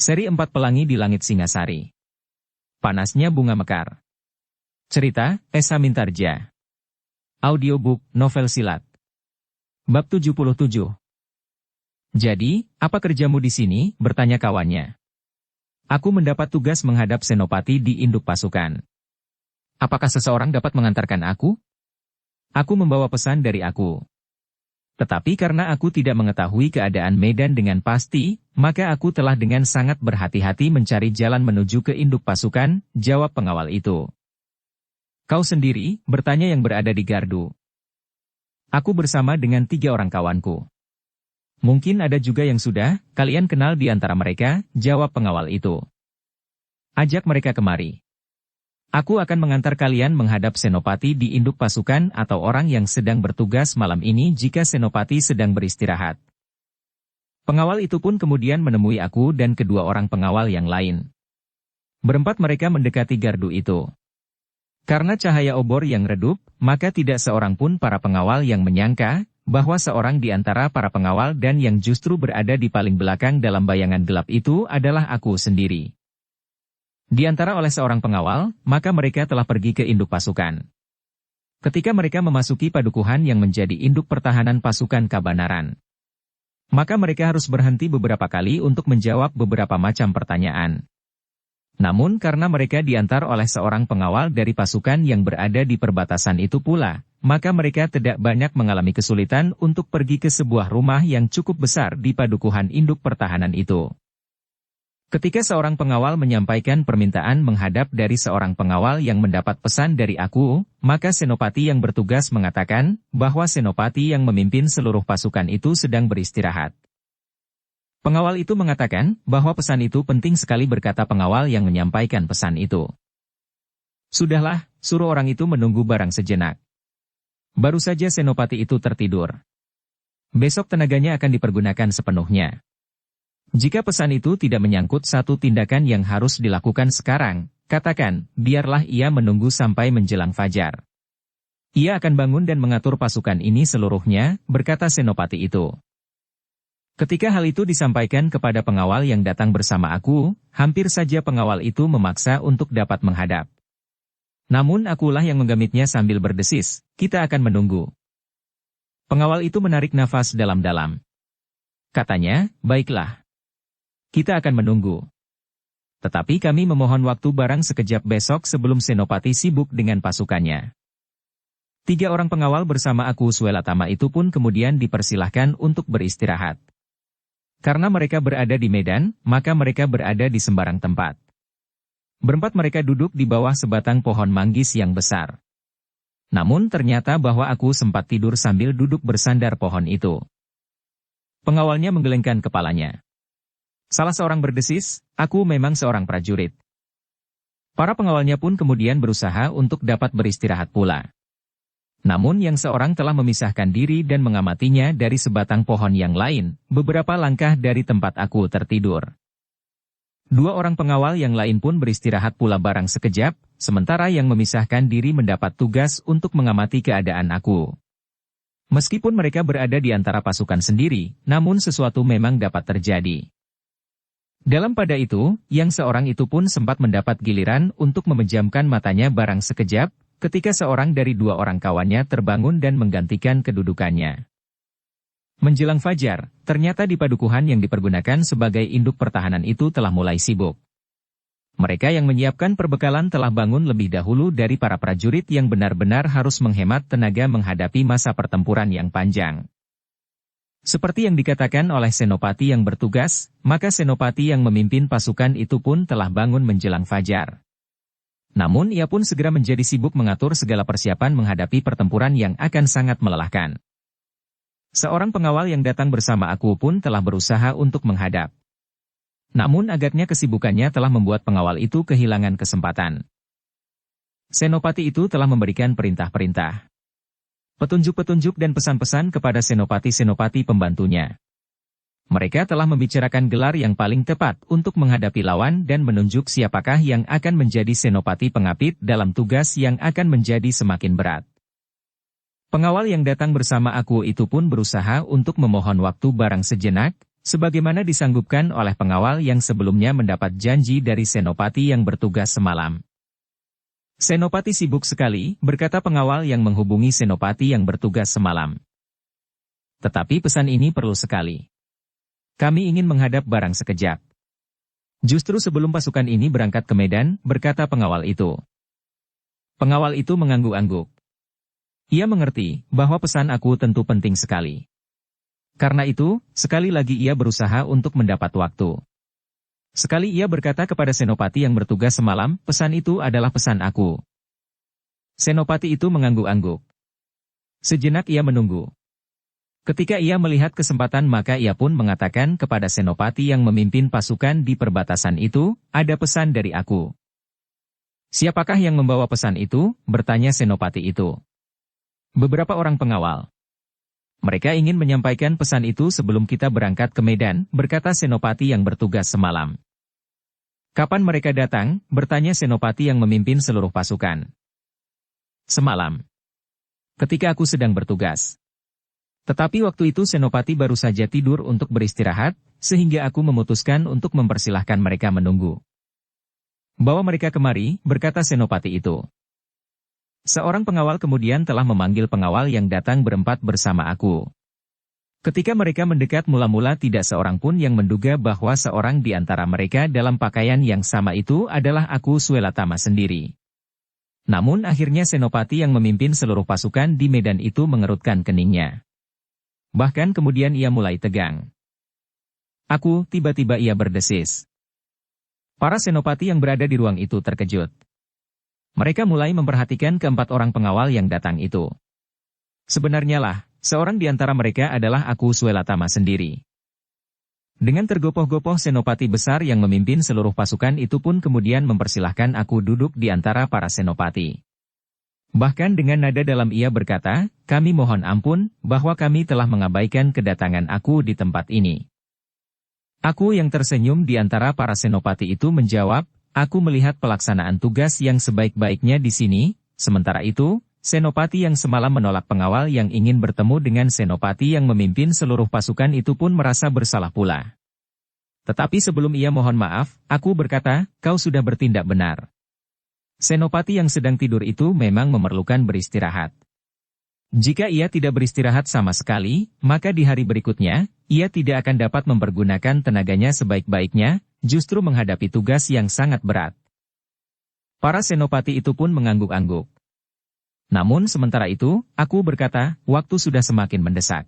Seri 4 Pelangi di Langit Singasari. Panasnya Bunga Mekar. Cerita, Esa Mintarja. Audiobook, novel silat. Bab 77. Jadi, apa kerjamu di sini? Bertanya kawannya. Aku mendapat tugas menghadap senopati di induk pasukan. Apakah seseorang dapat mengantarkan aku? Aku membawa pesan dari aku. Tetapi karena aku tidak mengetahui keadaan medan dengan pasti, maka aku telah dengan sangat berhati-hati mencari jalan menuju ke induk pasukan, jawab pengawal itu. Kau sendiri, bertanya yang berada di gardu. Aku bersama dengan 3 orang kawanku. Mungkin ada juga yang sudah, kalian kenal di antara mereka, jawab pengawal itu. Ajak mereka kemari. Aku akan mengantar kalian menghadap senopati di induk pasukan atau orang yang sedang bertugas malam ini jika senopati sedang beristirahat. Pengawal itu pun kemudian menemui aku dan kedua orang pengawal yang lain. Berempat mereka mendekati gardu itu. Karena cahaya obor yang redup, maka tidak seorang pun para pengawal yang menyangka bahwa seorang di antara para pengawal dan yang justru berada di paling belakang dalam bayangan gelap itu adalah aku sendiri. Di antara oleh seorang pengawal, maka mereka telah pergi ke induk pasukan. Ketika mereka memasuki padukuhan yang menjadi induk pertahanan pasukan Kabanaran, maka mereka harus berhenti beberapa kali untuk menjawab beberapa macam pertanyaan. Namun karena mereka diantar oleh seorang pengawal dari pasukan yang berada di perbatasan itu pula, maka mereka tidak banyak mengalami kesulitan untuk pergi ke sebuah rumah yang cukup besar di padukuhan induk pertahanan itu. Ketika seorang pengawal menyampaikan permintaan menghadap dari seorang pengawal yang mendapat pesan dari aku, maka senopati yang bertugas mengatakan bahwa senopati yang memimpin seluruh pasukan itu sedang beristirahat. Pengawal itu mengatakan bahwa pesan itu penting sekali, berkata pengawal yang menyampaikan pesan itu. Sudahlah, suruh orang itu menunggu barang sejenak. Baru saja senopati itu tertidur. Besok tenaganya akan dipergunakan sepenuhnya. Jika pesan itu tidak menyangkut satu tindakan yang harus dilakukan sekarang, katakan, biarlah ia menunggu sampai menjelang fajar. Ia akan bangun dan mengatur pasukan ini seluruhnya, berkata senopati itu. Ketika hal itu disampaikan kepada pengawal yang datang bersama aku, hampir saja pengawal itu memaksa untuk dapat menghadap. Namun akulah yang menggemitnya sambil berdesis, kita akan menunggu. Pengawal itu menarik nafas dalam-dalam. Katanya, baiklah. Kita akan menunggu. Tetapi kami memohon waktu barang sekejap besok sebelum senopati sibuk dengan pasukannya. 3 orang pengawal bersama aku Swelatama itu pun kemudian dipersilahkan untuk beristirahat. Karena mereka berada di medan, maka mereka berada di sembarang tempat. Berempat mereka duduk di bawah sebatang pohon manggis yang besar. Namun ternyata bahwa aku sempat tidur sambil duduk bersandar pohon itu. Pengawalnya menggelengkan kepalanya. Salah seorang berdesis, aku memang seorang prajurit. Para pengawalnya pun kemudian berusaha untuk dapat beristirahat pula. Namun yang seorang telah memisahkan diri dan mengamatinya dari sebatang pohon yang lain, beberapa langkah dari tempat aku tertidur. 2 orang pengawal yang lain pun beristirahat pula barang sekejap, sementara yang memisahkan diri mendapat tugas untuk mengamati keadaan aku. Meskipun mereka berada di antara pasukan sendiri, namun sesuatu memang dapat terjadi. Dalam pada itu, yang seorang itu pun sempat mendapat giliran untuk memejamkan matanya barang sekejap, ketika seorang dari 2 orang kawannya terbangun dan menggantikan kedudukannya. Menjelang fajar, ternyata di padukuhan yang dipergunakan sebagai induk pertahanan itu telah mulai sibuk. Mereka yang menyiapkan perbekalan telah bangun lebih dahulu dari para prajurit yang benar-benar harus menghemat tenaga menghadapi masa pertempuran yang panjang. Seperti yang dikatakan oleh senopati yang bertugas, maka senopati yang memimpin pasukan itu pun telah bangun menjelang fajar. Namun ia pun segera menjadi sibuk mengatur segala persiapan menghadapi pertempuran yang akan sangat melelahkan. Seorang pengawal yang datang bersama aku pun telah berusaha untuk menghadap. Namun agaknya kesibukannya telah membuat pengawal itu kehilangan kesempatan. Senopati itu telah memberikan perintah-perintah, petunjuk-petunjuk dan pesan-pesan kepada senopati-senopati pembantunya. Mereka telah membicarakan gelar yang paling tepat untuk menghadapi lawan dan menunjuk siapakah yang akan menjadi senopati pengapit dalam tugas yang akan menjadi semakin berat. Pengawal yang datang bersama aku itu pun berusaha untuk memohon waktu barang sejenak, Sebagaimana disanggupkan oleh pengawal yang sebelumnya mendapat janji dari Senopati yang bertugas semalam. Senopati sibuk sekali, berkata pengawal yang menghubungi Senopati yang bertugas semalam. Tetapi pesan ini perlu sekali. Kami ingin menghadap barang sekejap. Justru sebelum pasukan ini berangkat ke Medan, berkata pengawal itu. Pengawal itu mengangguk-angguk. Ia mengerti bahwa pesan aku tentu penting sekali. Karena itu, sekali lagi ia berusaha untuk mendapat waktu. Sekali ia berkata kepada Senopati yang bertugas semalam, pesan itu adalah pesan aku. Senopati itu mengangguk-angguk. Sejenak ia menunggu. Ketika ia melihat kesempatan maka ia pun mengatakan kepada Senopati yang memimpin pasukan di perbatasan itu, ada pesan dari aku. Siapakah yang membawa pesan itu? Bertanya Senopati itu. Beberapa orang pengawal. Mereka ingin menyampaikan pesan itu sebelum kita berangkat ke Medan, berkata Senopati yang bertugas semalam. Kapan mereka datang? Bertanya Senopati yang memimpin seluruh pasukan. Semalam. Ketika aku sedang bertugas. Tetapi waktu itu Senopati baru saja tidur untuk beristirahat, sehingga aku memutuskan untuk mempersilahkan mereka menunggu. Bawa mereka kemari, berkata Senopati itu. Seorang pengawal kemudian telah memanggil pengawal yang datang berempat bersama aku. Ketika mereka mendekat mula-mula tidak seorang pun yang menduga bahwa seorang di antara mereka dalam pakaian yang sama itu adalah aku Swelatama sendiri. Namun akhirnya Senopati yang memimpin seluruh pasukan di medan itu mengerutkan keningnya. Bahkan kemudian ia mulai tegang. Aku, tiba-tiba ia berdesis. Para Senopati yang berada di ruang itu terkejut. Mereka mulai memperhatikan keempat orang pengawal yang datang itu. Sebenarnya lah, seorang di antara mereka adalah aku Swelatama sendiri. Dengan tergopoh-gopoh Senopati besar yang memimpin seluruh pasukan itu pun kemudian mempersilahkan aku duduk di antara para Senopati. Bahkan dengan nada dalam ia berkata, kami mohon ampun, bahwa kami telah mengabaikan kedatangan aku di tempat ini. Aku yang tersenyum di antara para Senopati itu menjawab, aku melihat pelaksanaan tugas yang sebaik-baiknya di sini, sementara itu, Senopati yang semalam menolak pengawal yang ingin bertemu dengan Senopati yang memimpin seluruh pasukan itu pun merasa bersalah pula. Tetapi sebelum ia mohon maaf, aku berkata, kau sudah bertindak benar. Senopati yang sedang tidur itu memang memerlukan beristirahat. Jika ia tidak beristirahat sama sekali, maka di hari berikutnya, ia tidak akan dapat mempergunakan tenaganya sebaik-baiknya, justru menghadapi tugas yang sangat berat. Para Senopati itu pun mengangguk-angguk. Namun sementara itu, aku berkata, waktu sudah semakin mendesak.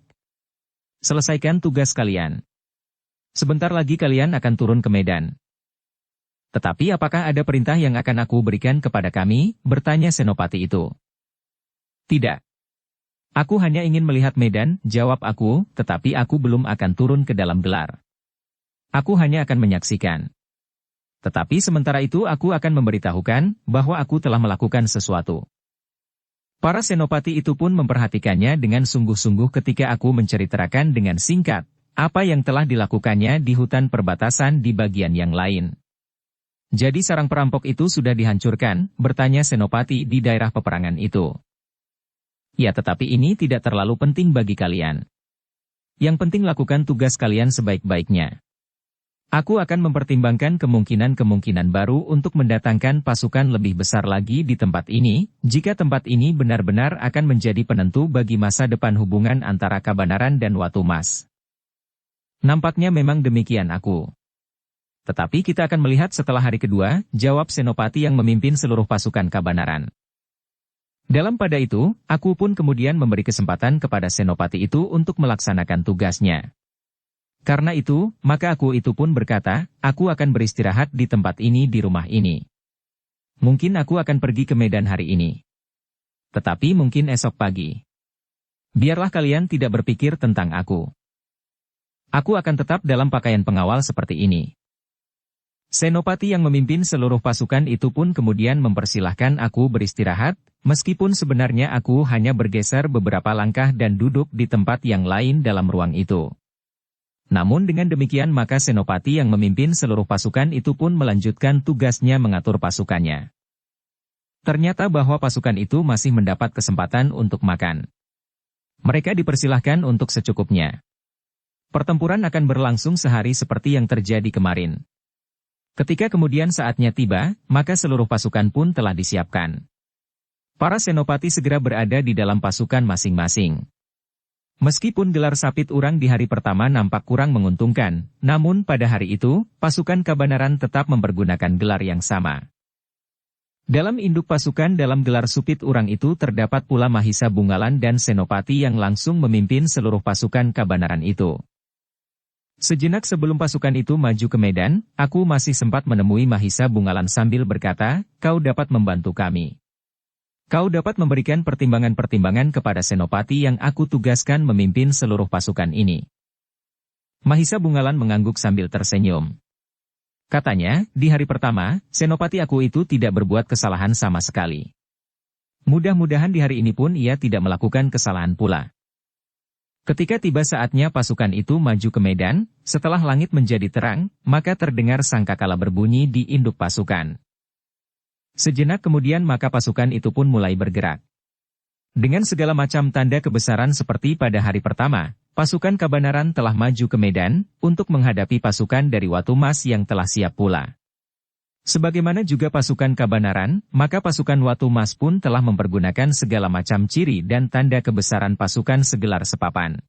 Selesaikan tugas kalian. Sebentar lagi kalian akan turun ke medan. Tetapi apakah ada perintah yang akan aku berikan kepada kami? Bertanya Senopati itu. Tidak. Aku hanya ingin melihat medan, jawab aku, tetapi aku belum akan turun ke dalam gelar. Aku hanya akan menyaksikan. Tetapi sementara itu aku akan memberitahukan bahwa aku telah melakukan sesuatu. Para Senopati itu pun memperhatikannya dengan sungguh-sungguh ketika aku menceritakan dengan singkat apa yang telah dilakukannya di hutan perbatasan di bagian yang lain. Jadi sarang perampok itu sudah dihancurkan, bertanya Senopati di daerah peperangan itu. Ya tetapi ini tidak terlalu penting bagi kalian. Yang penting lakukan tugas kalian sebaik-baiknya. Aku akan mempertimbangkan kemungkinan-kemungkinan baru untuk mendatangkan pasukan lebih besar lagi di tempat ini, jika tempat ini benar-benar akan menjadi penentu bagi masa depan hubungan antara Kabanaran dan Watu Mas. Nampaknya memang demikian aku. Tetapi kita akan melihat setelah hari kedua, jawab Senopati yang memimpin seluruh pasukan Kabanaran. Dalam pada itu, aku pun kemudian memberi kesempatan kepada Senopati itu untuk melaksanakan tugasnya. Karena itu, maka aku itu pun berkata, aku akan beristirahat di tempat ini di rumah ini. Mungkin aku akan pergi ke medan hari ini. Tetapi mungkin esok pagi. Biarlah kalian tidak berpikir tentang aku. Aku akan tetap dalam pakaian pengawal seperti ini. Senopati yang memimpin seluruh pasukan itu pun kemudian mempersilahkan aku beristirahat, meskipun sebenarnya aku hanya bergeser beberapa langkah dan duduk di tempat yang lain dalam ruang itu. Namun dengan demikian maka Senopati yang memimpin seluruh pasukan itu pun melanjutkan tugasnya mengatur pasukannya. Ternyata bahwa pasukan itu masih mendapat kesempatan untuk makan. Mereka dipersilahkan untuk secukupnya. Pertempuran akan berlangsung sehari seperti yang terjadi kemarin. Ketika kemudian saatnya tiba, maka seluruh pasukan pun telah disiapkan. Para senopati segera berada di dalam pasukan masing-masing. Meskipun gelar Sapit Urang di hari pertama nampak kurang menguntungkan, namun pada hari itu, pasukan Kabanaran tetap mempergunakan gelar yang sama. Dalam induk pasukan dalam gelar Supit Urang itu terdapat pula Mahisa Bungalan dan Senopati yang langsung memimpin seluruh pasukan Kabanaran itu. Sejenak sebelum pasukan itu maju ke medan, aku masih sempat menemui Mahisa Bungalan sambil berkata, "Kau dapat membantu kami. Kau dapat memberikan pertimbangan-pertimbangan kepada Senopati yang aku tugaskan memimpin seluruh pasukan ini." Mahisa Bungalan mengangguk sambil tersenyum. Katanya, di hari pertama, Senopati aku itu tidak berbuat kesalahan sama sekali. Mudah-mudahan di hari ini pun ia tidak melakukan kesalahan pula. Ketika tiba saatnya pasukan itu maju ke medan, setelah langit menjadi terang, maka terdengar sangkakala berbunyi di induk pasukan. Sejenak kemudian maka pasukan itu pun mulai bergerak. Dengan segala macam tanda kebesaran seperti pada hari pertama, pasukan Kabanaran telah maju ke medan, untuk menghadapi pasukan dari Watu Mas yang telah siap pula. Sebagaimana juga pasukan Kabanaran, maka pasukan Watu Mas pun telah mempergunakan segala macam ciri dan tanda kebesaran pasukan segelar sepapan.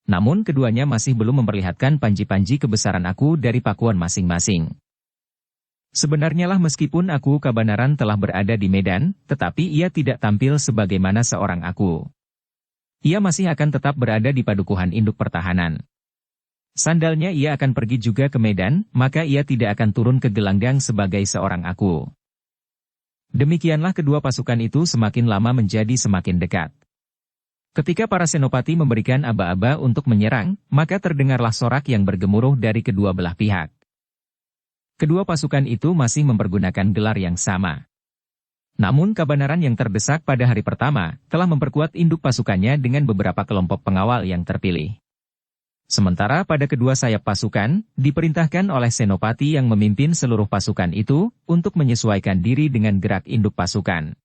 Namun keduanya masih belum memperlihatkan panji-panji kebesaran aku dari pakuan masing-masing. Sebenarnya lah meskipun aku Kabanaran telah berada di medan, tetapi ia tidak tampil sebagaimana seorang aku. Ia masih akan tetap berada di padukuhan induk pertahanan. Sandalnya ia akan pergi juga ke medan, maka ia tidak akan turun ke gelanggang sebagai seorang aku. Demikianlah kedua pasukan itu semakin lama menjadi semakin dekat. Ketika para senopati memberikan aba-aba untuk menyerang, maka terdengarlah sorak yang bergemuruh dari kedua belah pihak. Kedua pasukan itu masih mempergunakan gelar yang sama. Namun Kabanaran yang terdesak pada hari pertama, telah memperkuat induk pasukannya dengan beberapa kelompok pengawal yang terpilih. Sementara pada kedua sayap pasukan, diperintahkan oleh Senopati yang memimpin seluruh pasukan itu, untuk menyesuaikan diri dengan gerak induk pasukan.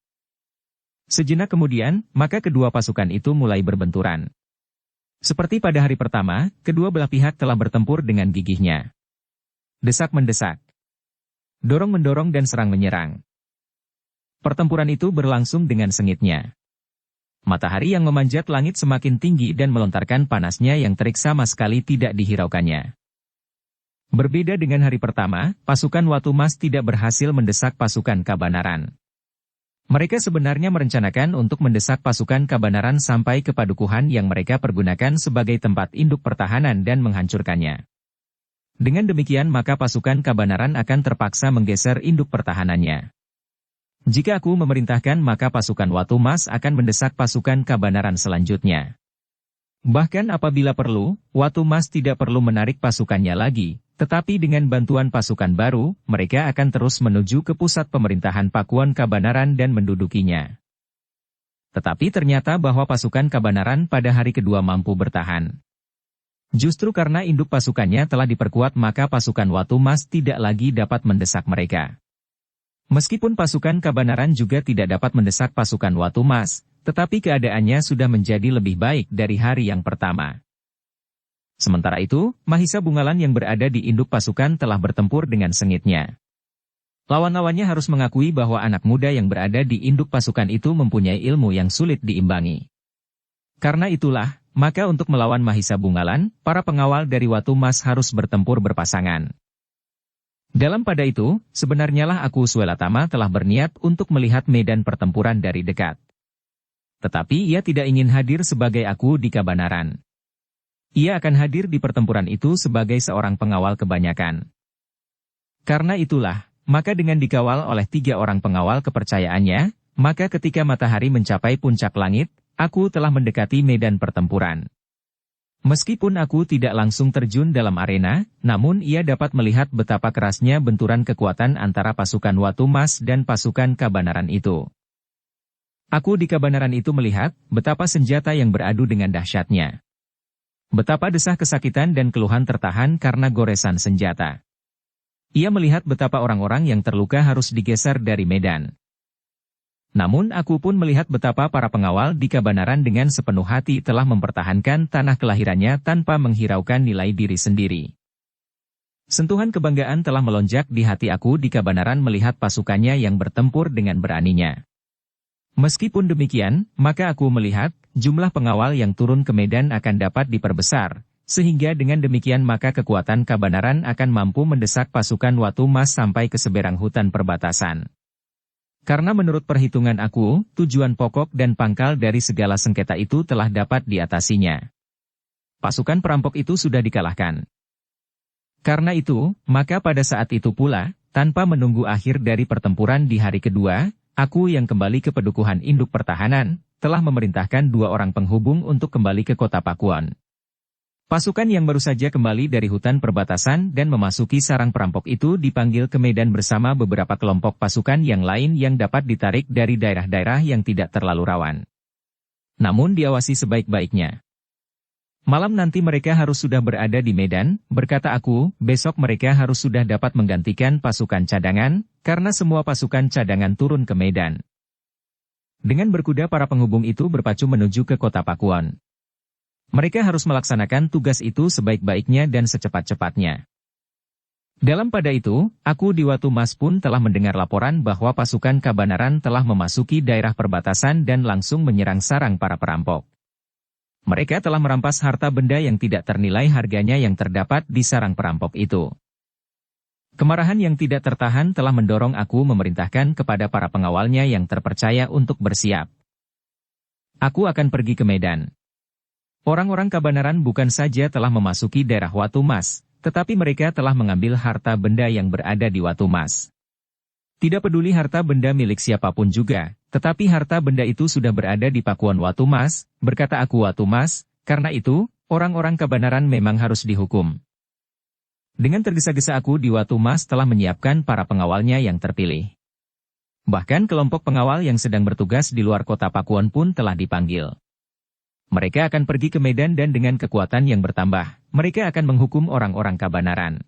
Sejenak kemudian, maka kedua pasukan itu mulai berbenturan. Seperti pada hari pertama, kedua belah pihak telah bertempur dengan gigihnya. Desak-mendesak, dorong-mendorong dan serang-menyerang. Pertempuran itu berlangsung dengan sengitnya. Matahari yang memanjat langit semakin tinggi dan melontarkan panasnya yang terik sama sekali tidak dihiraukannya. Berbeda dengan hari pertama, pasukan Watu Mas tidak berhasil mendesak pasukan Kabanaran. Mereka sebenarnya merencanakan untuk mendesak pasukan Kabanaran sampai ke padukuhan yang mereka pergunakan sebagai tempat induk pertahanan dan menghancurkannya. Dengan demikian maka pasukan Kabanaran akan terpaksa menggeser induk pertahanannya. Jika aku memerintahkan maka pasukan Watu Mas akan mendesak pasukan Kabanaran selanjutnya. Bahkan apabila perlu, Watu Mas tidak perlu menarik pasukannya lagi, tetapi dengan bantuan pasukan baru, mereka akan terus menuju ke pusat pemerintahan Pakuan Kabanaran dan mendudukinya. Tetapi ternyata bahwa pasukan Kabanaran pada hari kedua mampu bertahan. Justru karena induk pasukannya telah diperkuat maka pasukan Watu Mas tidak lagi dapat mendesak mereka. Meskipun pasukan Kabanaran juga tidak dapat mendesak pasukan Watu Mas, tetapi keadaannya sudah menjadi lebih baik dari hari yang pertama. Sementara itu, Mahisa Bungalan yang berada di induk pasukan telah bertempur dengan sengitnya. Lawan-lawannya harus mengakui bahwa anak muda yang berada di induk pasukan itu mempunyai ilmu yang sulit diimbangi. Karena itulah, maka untuk melawan Mahisa Bungalan, para pengawal dari Watu Mas harus bertempur berpasangan. Dalam pada itu, sebenarnya lah aku Swelatama telah berniat untuk melihat medan pertempuran dari dekat. Tetapi ia tidak ingin hadir sebagai aku di Kabanaran. Ia akan hadir di pertempuran itu sebagai seorang pengawal kebanyakan. Karena itulah, maka dengan dikawal oleh 3 orang pengawal kepercayaannya, maka ketika matahari mencapai puncak langit, aku telah mendekati medan pertempuran. Meskipun aku tidak langsung terjun dalam arena, namun ia dapat melihat betapa kerasnya benturan kekuatan antara pasukan Watu Mas dan pasukan Kabanaran itu. Aku di Kabanaran itu melihat betapa senjata yang beradu dengan dahsyatnya. Betapa desah kesakitan dan keluhan tertahan karena goresan senjata. Ia melihat betapa orang-orang yang terluka harus digeser dari medan. Namun aku pun melihat betapa para pengawal di Kabanaran dengan sepenuh hati telah mempertahankan tanah kelahirannya tanpa menghiraukan nilai diri sendiri. Sentuhan kebanggaan telah melonjak di hati aku di Kabanaran melihat pasukannya yang bertempur dengan beraninya. Meskipun demikian, maka aku melihat jumlah pengawal yang turun ke medan akan dapat diperbesar, sehingga dengan demikian maka kekuatan Kabanaran akan mampu mendesak pasukan Watu Mas sampai ke seberang hutan perbatasan. Karena menurut perhitungan aku, tujuan pokok dan pangkal dari segala sengketa itu telah dapat diatasinya. Pasukan perampok itu sudah dikalahkan. Karena itu, maka pada saat itu pula, tanpa menunggu akhir dari pertempuran di hari kedua, aku yang kembali ke Pedukuhan Induk Pertahanan, telah memerintahkan 2 orang penghubung untuk kembali ke kota Pakuan. Pasukan yang baru saja kembali dari hutan perbatasan dan memasuki sarang perampok itu dipanggil ke medan bersama beberapa kelompok pasukan yang lain yang dapat ditarik dari daerah-daerah yang tidak terlalu rawan. Namun diawasi sebaik-baiknya. Malam nanti mereka harus sudah berada di medan, berkata aku, besok mereka harus sudah dapat menggantikan pasukan cadangan, karena semua pasukan cadangan turun ke medan. Dengan berkuda para penghubung itu berpacu menuju ke kota Pakuan. Mereka harus melaksanakan tugas itu sebaik-baiknya dan secepat-cepatnya. Dalam pada itu, aku di Watu Mas pun telah mendengar laporan bahwa pasukan Kabanaran telah memasuki daerah perbatasan dan langsung menyerang sarang para perampok. Mereka telah merampas harta benda yang tidak ternilai harganya yang terdapat di sarang perampok itu. Kemarahan yang tidak tertahan telah mendorong aku memerintahkan kepada para pengawalnya yang terpercaya untuk bersiap. Aku akan pergi ke medan. Orang-orang Kabanaran bukan saja telah memasuki daerah Watu Mas, tetapi mereka telah mengambil harta benda yang berada di Watu Mas. Tidak peduli harta benda milik siapapun juga, tetapi harta benda itu sudah berada di Pakuan Watu Mas, berkata aku Watu Mas, karena itu, orang-orang Kabanaran memang harus dihukum. Dengan tergesa-gesa aku di Watu Mas telah menyiapkan para pengawalnya yang terpilih. Bahkan kelompok pengawal yang sedang bertugas di luar kota Pakuan pun telah dipanggil. Mereka akan pergi ke medan dan dengan kekuatan yang bertambah, mereka akan menghukum orang-orang Kabanaran.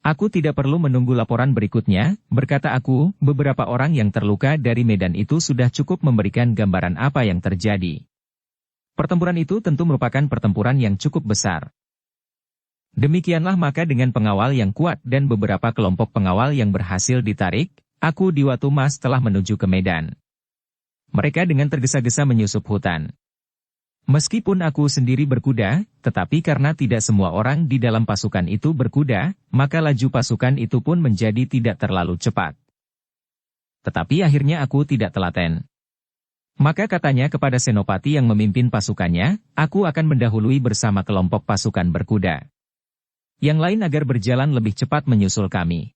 Aku tidak perlu menunggu laporan berikutnya, berkata aku, beberapa orang yang terluka dari medan itu sudah cukup memberikan gambaran apa yang terjadi. Pertempuran itu tentu merupakan pertempuran yang cukup besar. Demikianlah maka dengan pengawal yang kuat dan beberapa kelompok pengawal yang berhasil ditarik, aku di Watu Mas telah menuju ke medan. Mereka dengan tergesa-gesa menyusup hutan. Meskipun aku sendiri berkuda, tetapi karena tidak semua orang di dalam pasukan itu berkuda, maka laju pasukan itu pun menjadi tidak terlalu cepat. Tetapi akhirnya aku tidak telaten. Maka katanya kepada Senopati yang memimpin pasukannya, aku akan mendahului bersama kelompok pasukan berkuda. Yang lain agar berjalan lebih cepat menyusul kami.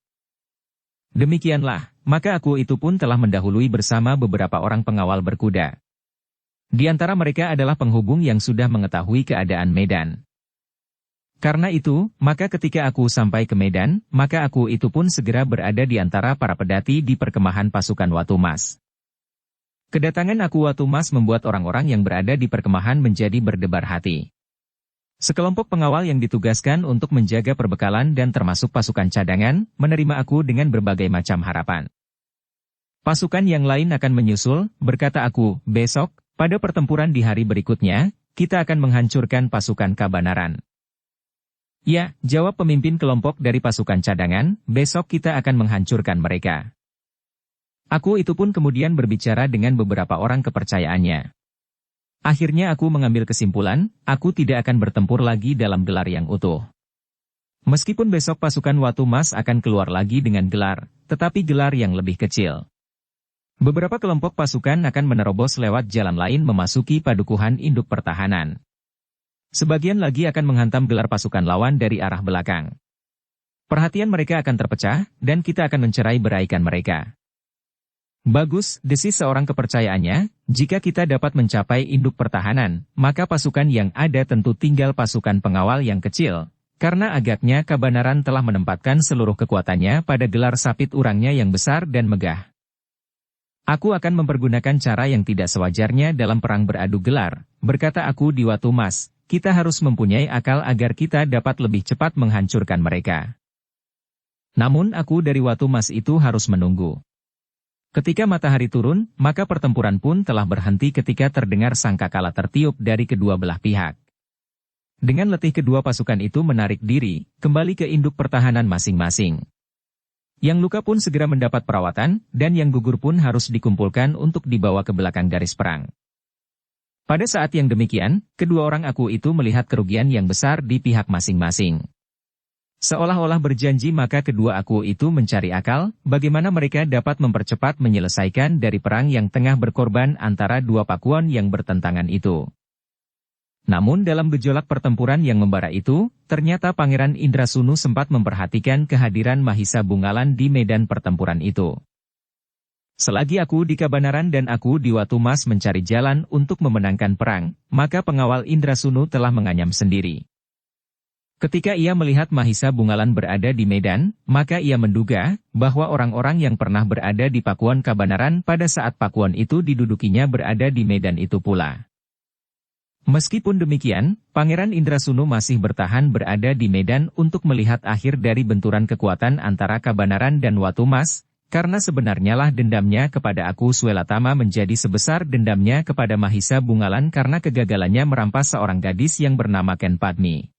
Demikianlah, maka aku itu pun telah mendahului bersama beberapa orang pengawal berkuda. Di antara mereka adalah penghubung yang sudah mengetahui keadaan medan. Karena itu, maka ketika aku sampai ke medan, maka aku itu pun segera berada di antara para pedati di perkemahan pasukan Watu Mas. Kedatangan aku Watu Mas membuat orang-orang yang berada di perkemahan menjadi berdebar hati. Sekelompok pengawal yang ditugaskan untuk menjaga perbekalan dan termasuk pasukan cadangan, menerima aku dengan berbagai macam harapan. Pasukan yang lain akan menyusul, berkata aku, besok, pada pertempuran di hari berikutnya, kita akan menghancurkan pasukan Kabanaran. Ya, jawab pemimpin kelompok dari pasukan cadangan, besok kita akan menghancurkan mereka. Aku itu pun kemudian berbicara dengan beberapa orang kepercayaannya. Akhirnya aku mengambil kesimpulan, aku tidak akan bertempur lagi dalam gelar yang utuh. Meskipun besok pasukan Watu Mas akan keluar lagi dengan gelar, tetapi gelar yang lebih kecil. Beberapa kelompok pasukan akan menerobos lewat jalan lain memasuki Padukuhan Induk Pertahanan. Sebagian lagi akan menghantam gelar pasukan lawan dari arah belakang. Perhatian mereka akan terpecah, dan kita akan mencerai-beraikan mereka. Bagus, desis seorang kepercayaannya, jika kita dapat mencapai Induk Pertahanan, maka pasukan yang ada tentu tinggal pasukan pengawal yang kecil, karena agaknya Kabanaran telah menempatkan seluruh kekuatannya pada gelar sapit urangnya yang besar dan megah. Aku akan mempergunakan cara yang tidak sewajarnya dalam perang beradu gelar, berkata aku di Watu Mas, kita harus mempunyai akal agar kita dapat lebih cepat menghancurkan mereka. Namun aku dari Watu Mas itu harus menunggu. Ketika matahari turun, maka pertempuran pun telah berhenti ketika terdengar sangkakala tertiup dari kedua belah pihak. Dengan letih kedua pasukan itu menarik diri, kembali ke induk pertahanan masing-masing. Yang luka pun segera mendapat perawatan, dan yang gugur pun harus dikumpulkan untuk dibawa ke belakang garis perang. Pada saat yang demikian, kedua orang aku itu melihat kerugian yang besar di pihak masing-masing. Seolah-olah berjanji maka kedua aku itu mencari akal, bagaimana mereka dapat mempercepat menyelesaikan dari perang yang tengah berkorban antara dua pakuan yang bertentangan itu. Namun dalam gejolak pertempuran yang membara itu, ternyata Pangeran Indrasunu sempat memperhatikan kehadiran Mahisa Bungalan di medan pertempuran itu. Selagi aku di Kabanaran dan aku di Watu Mas mencari jalan untuk memenangkan perang, maka pengawal Indrasunu telah menganyam sendiri. Ketika ia melihat Mahisa Bungalan berada di medan, maka ia menduga bahwa orang-orang yang pernah berada di Pakuan Kabanaran pada saat Pakuan itu didudukinya berada di medan itu pula. Meskipun demikian, Pangeran Indrasunu masih bertahan berada di medan untuk melihat akhir dari benturan kekuatan antara Kabanaran dan Watu Mas, karena sebenarnya lah dendamnya kepada aku Swelatama menjadi sebesar dendamnya kepada Mahisa Bungalan karena kegagalannya merampas seorang gadis yang bernama Ken Padmi.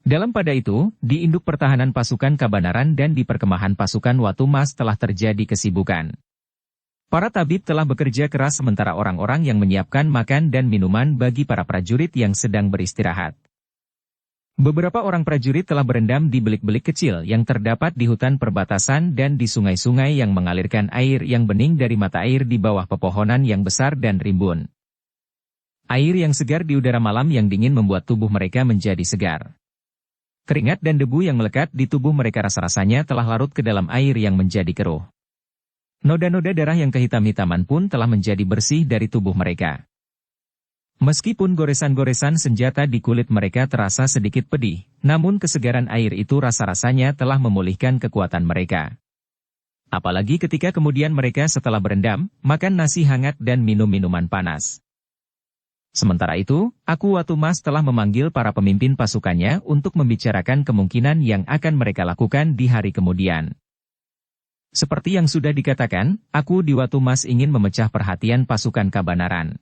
Dalam pada itu, di induk pertahanan pasukan Kabanaran dan di perkemahan pasukan Watu Mas telah terjadi kesibukan. Para tabib telah bekerja keras sementara orang-orang yang menyiapkan makan dan minuman bagi para prajurit yang sedang beristirahat. Beberapa orang prajurit telah berendam di belik-belik kecil yang terdapat di hutan perbatasan dan di sungai-sungai yang mengalirkan air yang bening dari mata air di bawah pepohonan yang besar dan rimbun. Air yang segar di udara malam yang dingin membuat tubuh mereka menjadi segar. Keringat dan debu yang melekat di tubuh mereka rasa-rasanya telah larut ke dalam air yang menjadi keruh. Noda-noda darah yang kehitam-hitaman pun telah menjadi bersih dari tubuh mereka. Meskipun goresan-goresan senjata di kulit mereka terasa sedikit pedih, namun kesegaran air itu rasa-rasanya telah memulihkan kekuatan mereka. Apalagi ketika kemudian mereka setelah berendam, makan nasi hangat dan minum minuman panas. Sementara itu, aku Watu Mas telah memanggil para pemimpin pasukannya untuk membicarakan kemungkinan yang akan mereka lakukan di hari kemudian. Seperti yang sudah dikatakan, aku di Watu Mas ingin memecah perhatian pasukan Kabanaran.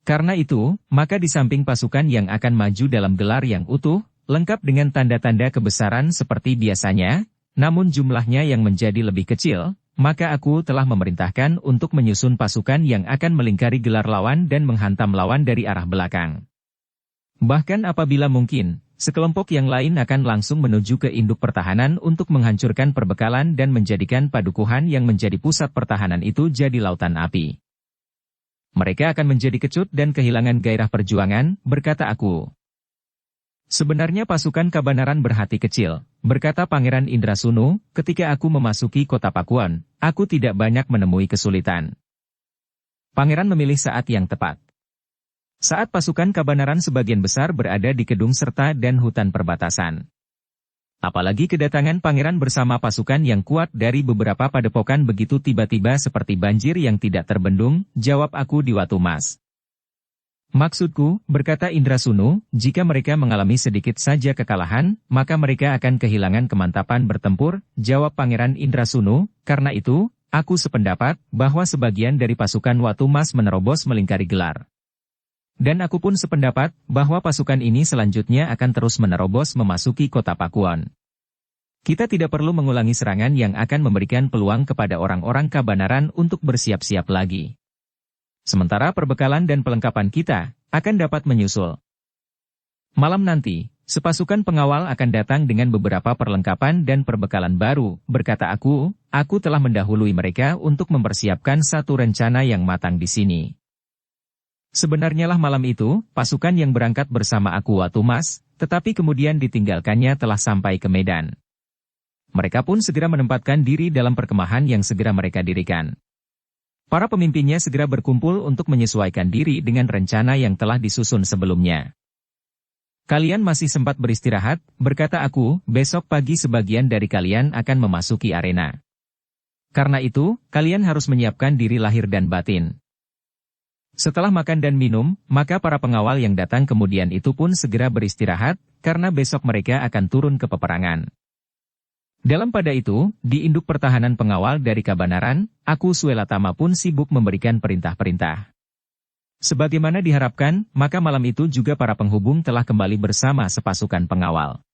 Karena itu, maka di samping pasukan yang akan maju dalam gelar yang utuh, lengkap dengan tanda-tanda kebesaran seperti biasanya, namun jumlahnya yang menjadi lebih kecil, maka aku telah memerintahkan untuk menyusun pasukan yang akan melingkari gelar lawan dan menghantam lawan dari arah belakang. Bahkan apabila mungkin, sekelompok yang lain akan langsung menuju ke induk pertahanan untuk menghancurkan perbekalan dan menjadikan padukuhan yang menjadi pusat pertahanan itu jadi lautan api. Mereka akan menjadi kecut dan kehilangan gairah perjuangan, berkata aku. Sebenarnya pasukan Kabanaran berhati kecil, berkata Pangeran Indrasunu, ketika aku memasuki kota Pakuan, aku tidak banyak menemui kesulitan. Pangeran memilih saat yang tepat. Saat pasukan Kabanaran sebagian besar berada di kedung serta dan hutan perbatasan. Apalagi kedatangan Pangeran bersama pasukan yang kuat dari beberapa padepokan begitu tiba-tiba seperti banjir yang tidak terbendung, jawab aku di Watu Mas. Maksudku, berkata Indrasunu, jika mereka mengalami sedikit saja kekalahan, maka mereka akan kehilangan kemantapan bertempur, jawab Pangeran Indrasunu, karena itu, aku sependapat, bahwa sebagian dari pasukan Watu Mas menerobos melingkari gelar. Dan aku pun sependapat, bahwa pasukan ini selanjutnya akan terus menerobos memasuki kota Pakuan. Kita tidak perlu mengulangi serangan yang akan memberikan peluang kepada orang-orang Kabanaran untuk bersiap-siap lagi. Sementara perbekalan dan pelengkapan kita akan dapat menyusul. Malam nanti, sepasukan pengawal akan datang dengan beberapa perlengkapan dan perbekalan baru, berkata aku telah mendahului mereka untuk mempersiapkan satu rencana yang matang di sini. Sebenarnya lah malam itu, pasukan yang berangkat bersama aku Watu Mas, tetapi kemudian ditinggalkannya telah sampai ke Medan. Mereka pun segera menempatkan diri dalam perkemahan yang segera mereka dirikan. Para pemimpinnya segera berkumpul untuk menyesuaikan diri dengan rencana yang telah disusun sebelumnya. Kalian masih sempat beristirahat, berkata aku, besok pagi sebagian dari kalian akan memasuki arena. Karena itu, kalian harus menyiapkan diri lahir dan batin. Setelah makan dan minum, maka para pengawal yang datang kemudian itu pun segera beristirahat, karena besok mereka akan turun ke peperangan. Dalam pada itu, di induk pertahanan pengawal dari Kabanaran, aku Suelatama pun sibuk memberikan perintah-perintah. Sebagaimana diharapkan, maka malam itu juga para penghubung telah kembali bersama sepasukan pengawal.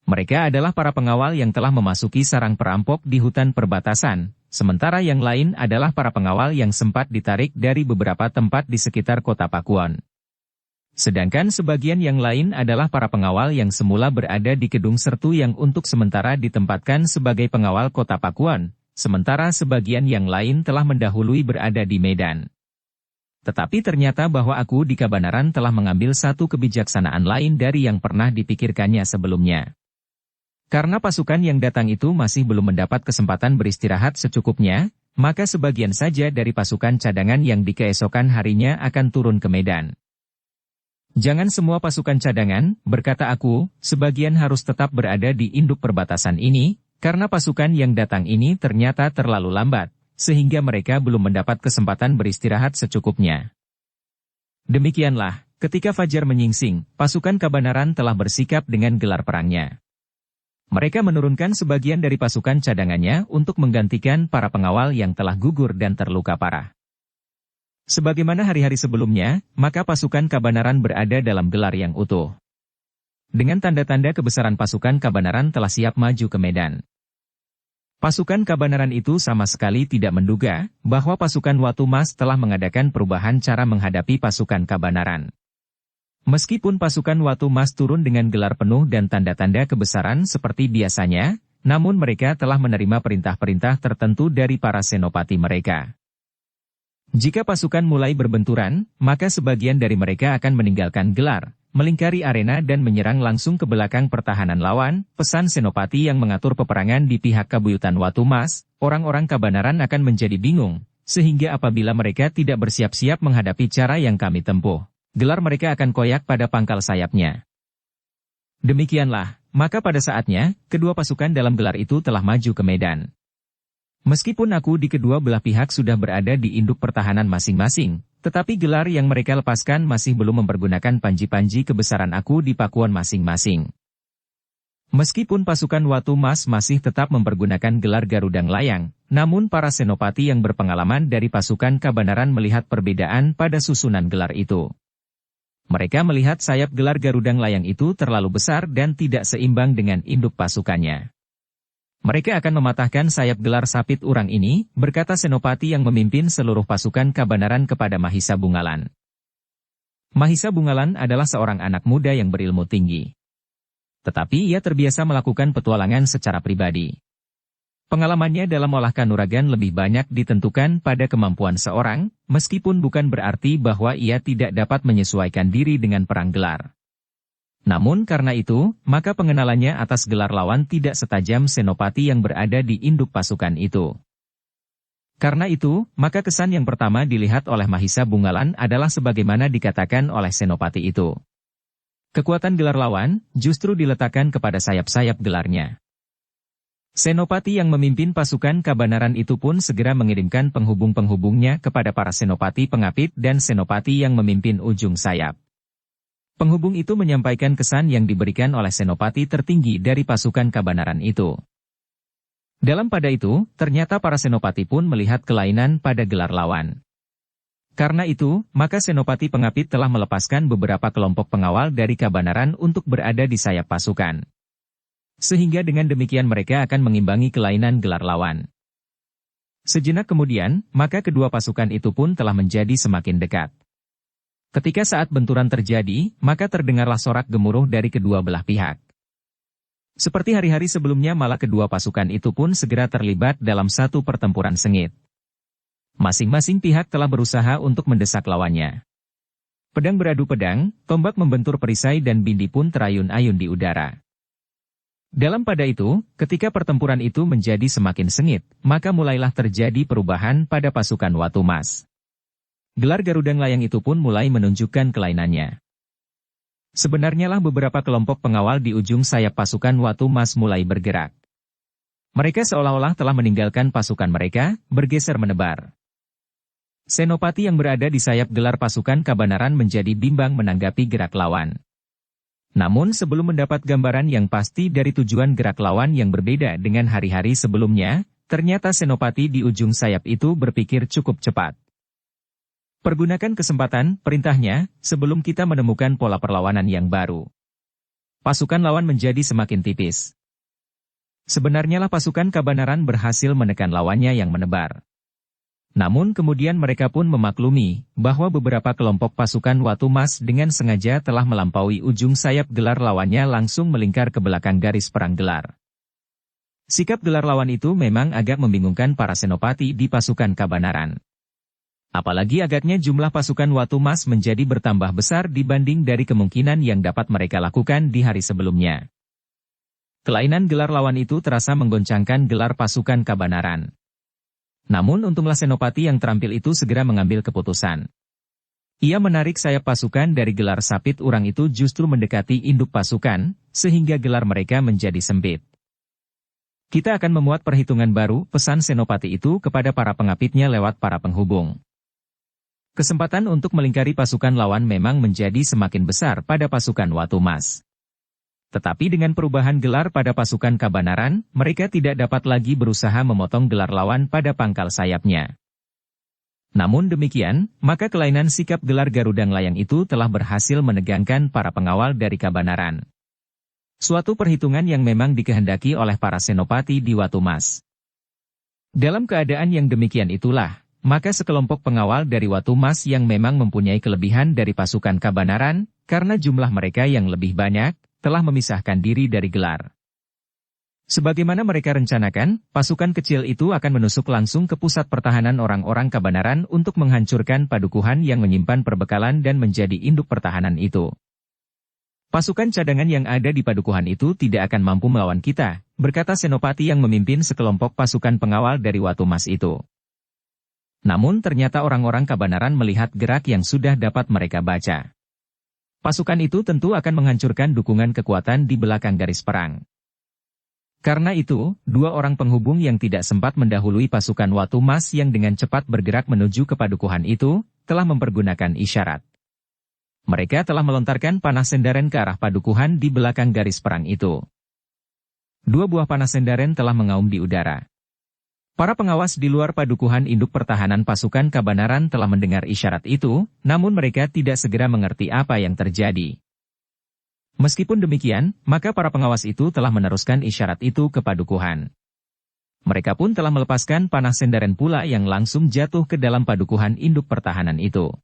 Mereka adalah para pengawal yang telah memasuki sarang perampok di hutan perbatasan, sementara yang lain adalah para pengawal yang sempat ditarik dari beberapa tempat di sekitar kota Pakuan. Sedangkan sebagian yang lain adalah para pengawal yang semula berada di Kedung Sertu yang untuk sementara ditempatkan sebagai pengawal kota Pakuan, sementara sebagian yang lain telah mendahului berada di Medan. Tetapi ternyata bahwa aku di Kabanaran telah mengambil satu kebijaksanaan lain dari yang pernah dipikirkannya sebelumnya. Karena pasukan yang datang itu masih belum mendapat kesempatan beristirahat secukupnya, maka sebagian saja dari pasukan cadangan yang di keesokan harinya akan turun ke Medan. Jangan semua pasukan cadangan, berkata aku, sebagian harus tetap berada di induk perbatasan ini, karena pasukan yang datang ini ternyata terlalu lambat, sehingga mereka belum mendapat kesempatan beristirahat secukupnya. Demikianlah, ketika fajar menyingsing, pasukan Kabanaran telah bersikap dengan gelar perangnya. Mereka menurunkan sebagian dari pasukan cadangannya untuk menggantikan para pengawal yang telah gugur dan terluka parah. Sebagaimana hari-hari sebelumnya, maka pasukan Kabanaran berada dalam gelar yang utuh. Dengan tanda-tanda kebesaran pasukan Kabanaran telah siap maju ke Medan. Pasukan Kabanaran itu sama sekali tidak menduga bahwa pasukan Watu Mas telah mengadakan perubahan cara menghadapi pasukan Kabanaran. Meskipun pasukan Watu Mas turun dengan gelar penuh dan tanda-tanda kebesaran seperti biasanya, namun mereka telah menerima perintah-perintah tertentu dari para senopati mereka. Jika pasukan mulai berbenturan, maka sebagian dari mereka akan meninggalkan gelar, melingkari arena dan menyerang langsung ke belakang pertahanan lawan. Pesan senopati yang mengatur peperangan di pihak Kabuyutan Watu Mas, orang-orang Kabanaran akan menjadi bingung, sehingga apabila mereka tidak bersiap-siap menghadapi cara yang kami tempuh, gelar mereka akan koyak pada pangkal sayapnya. Demikianlah, maka pada saatnya, kedua pasukan dalam gelar itu telah maju ke Medan. Meskipun aku di kedua belah pihak sudah berada di induk pertahanan masing-masing, tetapi gelar yang mereka lepaskan masih belum mempergunakan panji-panji kebesaran aku di Pakuan masing-masing. Meskipun pasukan Watu Mas masih tetap mempergunakan gelar Garudang Layang, namun para senopati yang berpengalaman dari pasukan Kabanaran melihat perbedaan pada susunan gelar itu. Mereka melihat sayap gelar Garudang Layang itu terlalu besar dan tidak seimbang dengan induk pasukannya. Mereka akan mematahkan sayap gelar Sapit Urang ini, berkata senopati yang memimpin seluruh pasukan Kabanaran kepada Mahisa Bungalan. Mahisa Bungalan adalah seorang anak muda yang berilmu tinggi. Tetapi ia terbiasa melakukan petualangan secara pribadi. Pengalamannya dalam olah kanuragan lebih banyak ditentukan pada kemampuan seorang, meskipun bukan berarti bahwa ia tidak dapat menyesuaikan diri dengan perang gelar. Namun karena itu, maka pengenalannya atas gelar lawan tidak setajam senopati yang berada di induk pasukan itu. Karena itu, maka kesan yang pertama dilihat oleh Mahisa Bungalan adalah sebagaimana dikatakan oleh senopati itu. Kekuatan gelar lawan justru diletakkan kepada sayap-sayap gelarnya. Senopati yang memimpin pasukan Kabanaran itu pun segera mengirimkan penghubung-penghubungnya kepada para senopati pengapit dan senopati yang memimpin ujung sayap. Penghubung itu menyampaikan kesan yang diberikan oleh senopati tertinggi dari pasukan Kabanaran itu. Dalam pada itu, ternyata para senopati pun melihat kelainan pada gelar lawan. Karena itu, maka senopati pengapit telah melepaskan beberapa kelompok pengawal dari Kabanaran untuk berada di sayap pasukan. Sehingga dengan demikian mereka akan mengimbangi kelainan gelar lawan. Sejenak kemudian, maka kedua pasukan itu pun telah menjadi semakin dekat. Ketika saat benturan terjadi, maka terdengarlah sorak gemuruh dari kedua belah pihak. Seperti hari-hari sebelumnya malah kedua pasukan itu pun segera terlibat dalam satu pertempuran sengit. Masing-masing pihak telah berusaha untuk mendesak lawannya. Pedang beradu pedang, tombak membentur perisai dan bindi pun terayun-ayun di udara. Dalam pada itu, ketika pertempuran itu menjadi semakin sengit, maka mulailah terjadi perubahan pada pasukan Watu Mas. Gelar Garudang Layang itu pun mulai menunjukkan kelainannya. Sebenarnya lah beberapa kelompok pengawal di ujung sayap pasukan Watu Mas mulai bergerak. Mereka seolah-olah telah meninggalkan pasukan mereka, bergeser menebar. Senopati yang berada di sayap gelar pasukan Kabanaran menjadi bimbang menanggapi gerak lawan. Namun sebelum mendapat gambaran yang pasti dari tujuan gerak lawan yang berbeda dengan hari-hari sebelumnya, ternyata Senopati di ujung sayap itu berpikir cukup cepat. Pergunakan kesempatan, perintahnya, sebelum kita menemukan pola perlawanan yang baru. Pasukan lawan menjadi semakin tipis. Sebenarnya lah pasukan Kabanaran berhasil menekan lawannya yang menebar. Namun kemudian mereka pun memaklumi bahwa beberapa kelompok pasukan Watumas dengan sengaja telah melampaui ujung sayap gelar lawannya langsung melingkar ke belakang garis perang gelar. Sikap gelar lawan itu memang agak membingungkan para senopati di pasukan Kabanaran. Apalagi agaknya jumlah pasukan Watumas menjadi bertambah besar dibanding dari kemungkinan yang dapat mereka lakukan di hari sebelumnya. Kelainan gelar lawan itu terasa menggoncangkan gelar pasukan Kabanaran. Namun untunglah Senopati yang terampil itu segera mengambil keputusan. Ia menarik sayap pasukan dari gelar sapit urang itu justru mendekati induk pasukan, sehingga gelar mereka menjadi sempit. Kita akan memuat perhitungan baru, pesan Senopati itu kepada para pengapitnya lewat para penghubung. Kesempatan untuk melingkari pasukan lawan memang menjadi semakin besar pada pasukan Watumas. Tetapi dengan perubahan gelar pada pasukan Kabanaran, mereka tidak dapat lagi berusaha memotong gelar lawan pada pangkal sayapnya. Namun demikian, maka kelainan sikap gelar Garudang Layang itu telah berhasil menegangkan para pengawal dari Kabanaran. Suatu perhitungan yang memang dikehendaki oleh para senopati di Watumas. Dalam keadaan yang demikian itulah, maka sekelompok pengawal dari Watumas yang memang mempunyai kelebihan dari pasukan Kabanaran, karena jumlah mereka yang lebih banyak, telah memisahkan diri dari gelar. Sebagaimana mereka rencanakan, pasukan kecil itu akan menusuk langsung ke pusat pertahanan orang-orang Kabanaran untuk menghancurkan padukuhan yang menyimpan perbekalan dan menjadi induk pertahanan itu. Pasukan cadangan yang ada di padukuhan itu tidak akan mampu melawan kita, berkata Senopati yang memimpin sekelompok pasukan pengawal dari Watumas itu. Namun ternyata orang-orang Kabanaran melihat gerak yang sudah dapat mereka baca. Pasukan itu tentu akan menghancurkan dukungan kekuatan di belakang garis perang. Karena itu, dua orang penghubung yang tidak sempat mendahului pasukan Watumas yang dengan cepat bergerak menuju ke padukuhan itu, telah mempergunakan isyarat. Mereka telah melontarkan panah sendaren ke arah padukuhan di belakang garis perang itu. Dua buah panah sendaren telah mengaum di udara. Para pengawas di luar padukuhan induk pertahanan pasukan Kabanaran telah mendengar isyarat itu, namun mereka tidak segera mengerti apa yang terjadi. Meskipun demikian, maka para pengawas itu telah meneruskan isyarat itu ke padukuhan. Mereka pun telah melepaskan panah sendaren pula yang langsung jatuh ke dalam padukuhan induk pertahanan itu.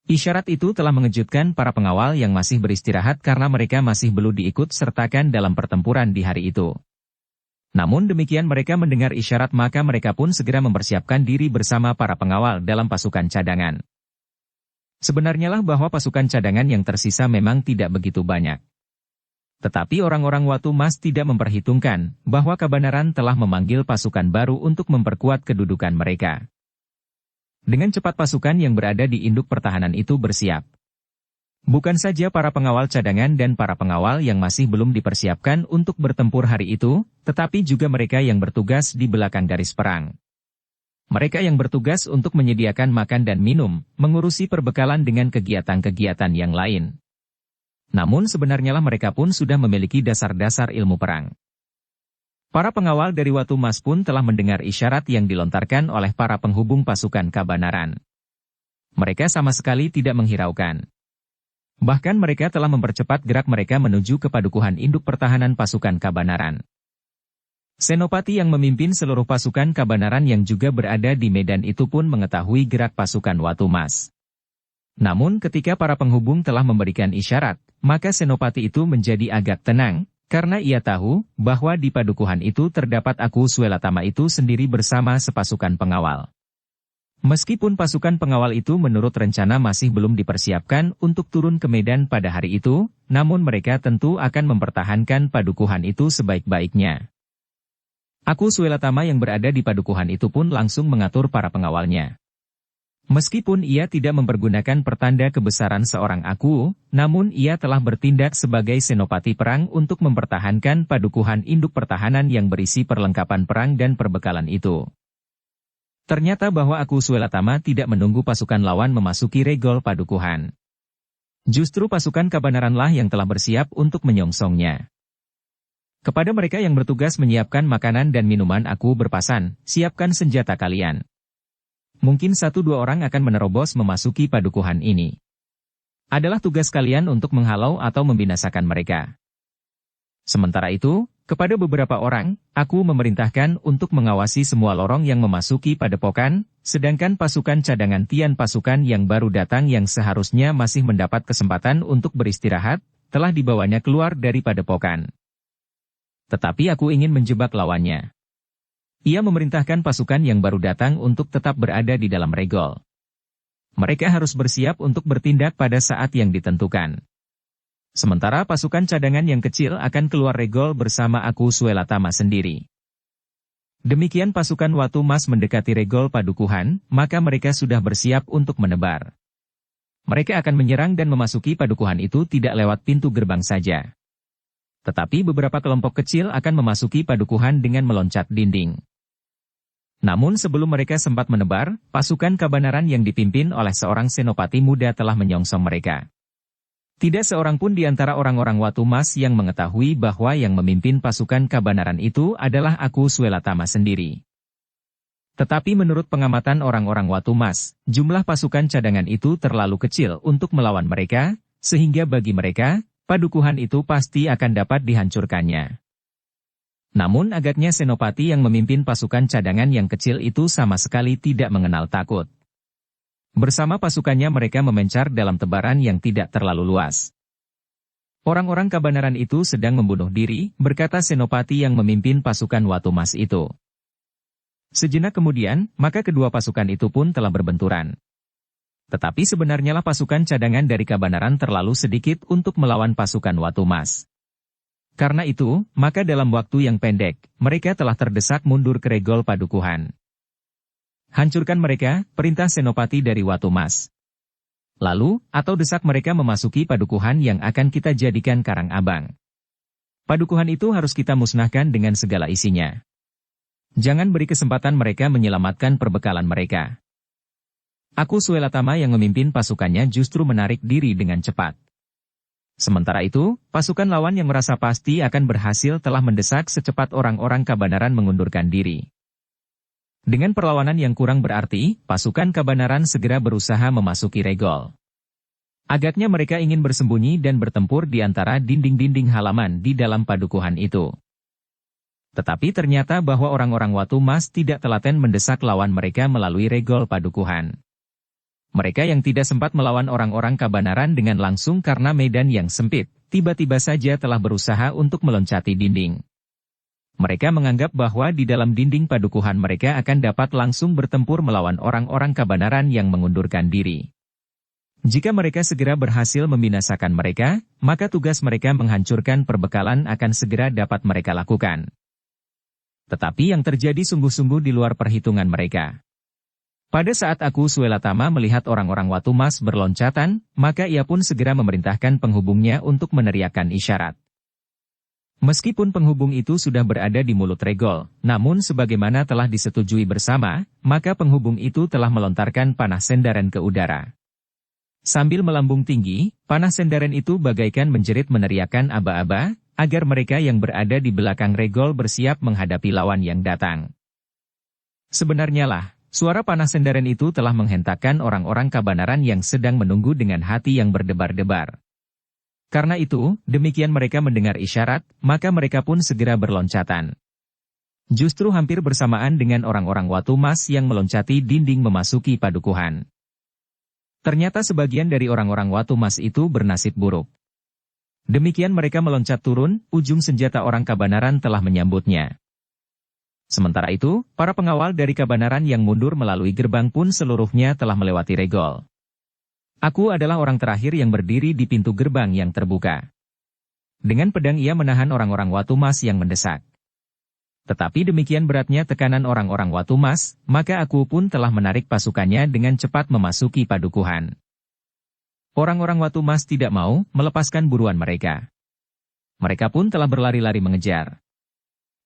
Isyarat itu telah mengejutkan para pengawal yang masih beristirahat karena mereka masih belum diikut sertakan dalam pertempuran di hari itu. Namun demikian mereka mendengar isyarat maka mereka pun segera mempersiapkan diri bersama para pengawal dalam pasukan cadangan. Sebenarnya lah bahwa pasukan cadangan yang tersisa memang tidak begitu banyak. Tetapi orang-orang Watumas tidak memperhitungkan bahwa Kabanaran telah memanggil pasukan baru untuk memperkuat kedudukan mereka. Dengan cepat pasukan yang berada di induk pertahanan itu bersiap. Bukan saja para pengawal cadangan dan para pengawal yang masih belum dipersiapkan untuk bertempur hari itu, tetapi juga mereka yang bertugas di belakang garis perang. Mereka yang bertugas untuk menyediakan makan dan minum, mengurusi perbekalan dengan kegiatan-kegiatan yang lain. Namun sebenarnya lah mereka pun sudah memiliki dasar-dasar ilmu perang. Para pengawal dari Watumas pun telah mendengar isyarat yang dilontarkan oleh para penghubung pasukan Kabanaran. Mereka sama sekali tidak menghiraukan. Bahkan mereka telah mempercepat gerak mereka menuju ke padukuhan induk pertahanan pasukan Kabanaran. Senopati yang memimpin seluruh pasukan Kabanaran yang juga berada di medan itu pun mengetahui gerak pasukan Watumas. Namun ketika para penghubung telah memberikan isyarat, maka Senopati itu menjadi agak tenang, karena ia tahu bahwa di padukuhan itu terdapat Aku Swelatama itu sendiri bersama sepasukan pengawal. Meskipun pasukan pengawal itu menurut rencana masih belum dipersiapkan untuk turun ke medan pada hari itu, namun mereka tentu akan mempertahankan padukuhan itu sebaik-baiknya. Aku Swelatama yang berada di padukuhan itu pun langsung mengatur para pengawalnya. Meskipun ia tidak mempergunakan pertanda kebesaran seorang aku, namun ia telah bertindak sebagai senopati perang untuk mempertahankan padukuhan induk pertahanan yang berisi perlengkapan perang dan perbekalan itu. Ternyata bahwa Aku Swelatama tidak menunggu pasukan lawan memasuki regol padukuhan. Justru pasukan kebenaranlah yang telah bersiap untuk menyongsongnya. Kepada mereka yang bertugas menyiapkan makanan dan minuman aku berpesan, siapkan senjata kalian. Mungkin 1-2 orang akan menerobos memasuki padukuhan ini. Adalah tugas kalian untuk menghalau atau membinasakan mereka. Sementara itu, kepada beberapa orang, aku memerintahkan untuk mengawasi semua lorong yang memasuki padepokan, sedangkan pasukan cadangan Tian pasukan yang baru datang yang seharusnya masih mendapat kesempatan untuk beristirahat, telah dibawanya keluar dari padepokan. Tetapi aku ingin menjebak lawannya. Ia memerintahkan pasukan yang baru datang untuk tetap berada di dalam regol. Mereka harus bersiap untuk bertindak pada saat yang ditentukan. Sementara pasukan cadangan yang kecil akan keluar regol bersama aku Suelatama sendiri. Demikian pasukan Watu Mas mendekati regol padukuhan, maka mereka sudah bersiap untuk menebar. Mereka akan menyerang dan memasuki padukuhan itu tidak lewat pintu gerbang saja. Tetapi beberapa kelompok kecil akan memasuki padukuhan dengan meloncat dinding. Namun sebelum mereka sempat menebar, pasukan kebenaran yang dipimpin oleh seorang senopati muda telah menyongsong mereka. Tidak seorang pun di antara orang-orang Watu Mas yang mengetahui bahwa yang memimpin pasukan kebenaran itu adalah aku Suelatama sendiri. Tetapi menurut pengamatan orang-orang Watu Mas, jumlah pasukan cadangan itu terlalu kecil untuk melawan mereka, sehingga bagi mereka, padukuhan itu pasti akan dapat dihancurkannya. Namun agaknya senopati yang memimpin pasukan cadangan yang kecil itu sama sekali tidak mengenal takut. Bersama pasukannya mereka memencar dalam tebaran yang tidak terlalu luas. Orang-orang kebenaran itu sedang membunuh diri, berkata senopati yang memimpin pasukan Watu Mas itu. Sejenak kemudian, maka kedua pasukan itu pun telah berbenturan. Tetapi sebenarnya lah pasukan cadangan dari kebenaran terlalu sedikit untuk melawan pasukan Watu Mas. Karena itu, maka dalam waktu yang pendek, mereka telah terdesak mundur ke regol padukuhan. Hancurkan mereka, perintah senopati dari Watu Mas. Lalu, atau desak mereka memasuki padukuhan yang akan kita jadikan karang abang. Padukuhan itu harus kita musnahkan dengan segala isinya. Jangan beri kesempatan mereka menyelamatkan perbekalan mereka. Aku Suelatama yang memimpin pasukannya justru menarik diri dengan cepat. Sementara itu, pasukan lawan yang merasa pasti akan berhasil telah mendesak secepat orang-orang kebenaran mengundurkan diri. Dengan perlawanan yang kurang berarti, pasukan kebenaran segera berusaha memasuki regol. Agaknya mereka ingin bersembunyi dan bertempur di antara dinding-dinding halaman di dalam padukuhan itu. Tetapi ternyata bahwa orang-orang Watu Mas tidak telaten mendesak lawan mereka melalui regol padukuhan. Mereka yang tidak sempat melawan orang-orang kebenaran dengan langsung karena medan yang sempit, tiba-tiba saja telah berusaha untuk meloncati dinding. Mereka menganggap bahwa di dalam dinding padukuhan mereka akan dapat langsung bertempur melawan orang-orang kebenaran yang mengundurkan diri. Jika mereka segera berhasil membinasakan mereka, maka tugas mereka menghancurkan perbekalan akan segera dapat mereka lakukan. Tetapi yang terjadi sungguh-sungguh di luar perhitungan mereka. Pada saat aku Suelatama melihat orang-orang Watu Mas berloncatan, maka ia pun segera memerintahkan penghubungnya untuk meneriakkan isyarat. Meskipun penghubung itu sudah berada di mulut regol, namun sebagaimana telah disetujui bersama, maka penghubung itu telah melontarkan panah sendaren ke udara. Sambil melambung tinggi, panah sendaren itu bagaikan menjerit meneriakkan aba-aba, agar mereka yang berada di belakang regol bersiap menghadapi lawan yang datang. Sebenarnya lah, suara panah sendaren itu telah menghentakkan orang-orang kebenaran yang sedang menunggu dengan hati yang berdebar-debar. Karena itu, demikian mereka mendengar isyarat, maka mereka pun segera berloncatan. Justru hampir bersamaan dengan orang-orang Watu Mas yang meloncati dinding memasuki padukuhan. Ternyata sebagian dari orang-orang Watu Mas itu bernasib buruk. Demikian mereka meloncat turun, ujung senjata orang kebenaran telah menyambutnya. Sementara itu, para pengawal dari kebenaran yang mundur melalui gerbang pun seluruhnya telah melewati regol. Aku adalah orang terakhir yang berdiri di pintu gerbang yang terbuka. Dengan pedang ia menahan orang-orang Watu Mas yang mendesak. Tetapi demikian beratnya tekanan orang-orang Watu Mas, maka aku pun telah menarik pasukannya dengan cepat memasuki padukuhan. Orang-orang Watu Mas tidak mau melepaskan buruan mereka. Mereka pun telah berlari-lari mengejar.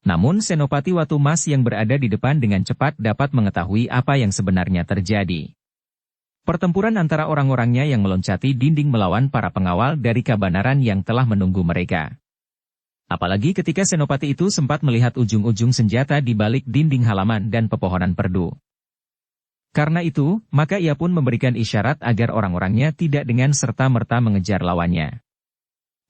Namun senopati Watu Mas yang berada di depan dengan cepat dapat mengetahui apa yang sebenarnya terjadi. Pertempuran antara orang-orangnya yang meloncati dinding melawan para pengawal dari Kabanaran yang telah menunggu mereka. Apalagi ketika Senopati itu sempat melihat ujung-ujung senjata di balik dinding halaman dan pepohonan perdu. Karena itu, maka ia pun memberikan isyarat agar orang-orangnya tidak dengan serta-merta mengejar lawannya.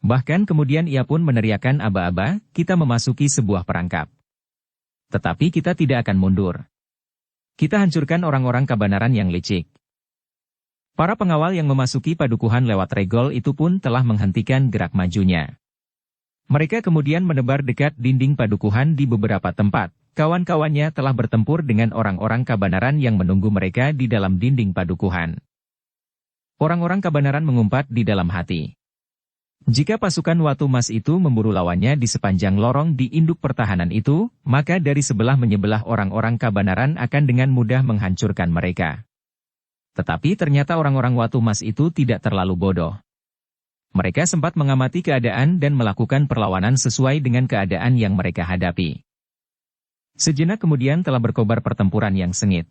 Bahkan kemudian ia pun meneriakkan aba-aba, kita memasuki sebuah perangkap. Tetapi kita tidak akan mundur. Kita hancurkan orang-orang Kabanaran yang licik. Para pengawal yang memasuki padukuhan lewat regol itu pun telah menghentikan gerak majunya. Mereka kemudian menebar dekat dinding padukuhan di beberapa tempat. Kawan-kawannya telah bertempur dengan orang-orang Kabanaran yang menunggu mereka di dalam dinding padukuhan. Orang-orang Kabanaran mengumpat di dalam hati. Jika pasukan Watu Mas itu memburu lawannya di sepanjang lorong di induk pertahanan itu, maka dari sebelah menyebelah orang-orang Kabanaran akan dengan mudah menghancurkan mereka. Tetapi ternyata orang-orang Watu Mas itu tidak terlalu bodoh. Mereka sempat mengamati keadaan dan melakukan perlawanan sesuai dengan keadaan yang mereka hadapi. Sejenak kemudian telah berkobar pertempuran yang sengit.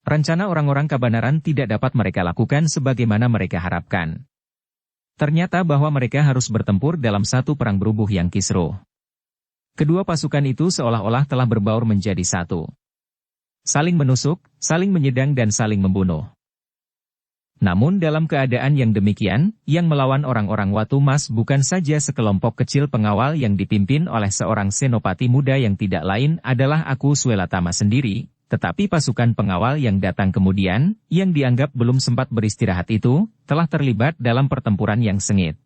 Rencana orang-orang Kabanaran tidak dapat mereka lakukan sebagaimana mereka harapkan. Ternyata bahwa mereka harus bertempur dalam satu perang berubuh yang kisruh. Kedua pasukan itu seolah-olah telah berbaur menjadi satu. Saling menusuk, saling menyedang dan saling membunuh. Namun dalam keadaan yang demikian, yang melawan orang-orang Watu Mas bukan saja sekelompok kecil pengawal yang dipimpin oleh seorang senopati muda yang tidak lain adalah Aku Swelatama sendiri, tetapi pasukan pengawal yang datang kemudian, yang dianggap belum sempat beristirahat itu, telah terlibat dalam pertempuran yang sengit.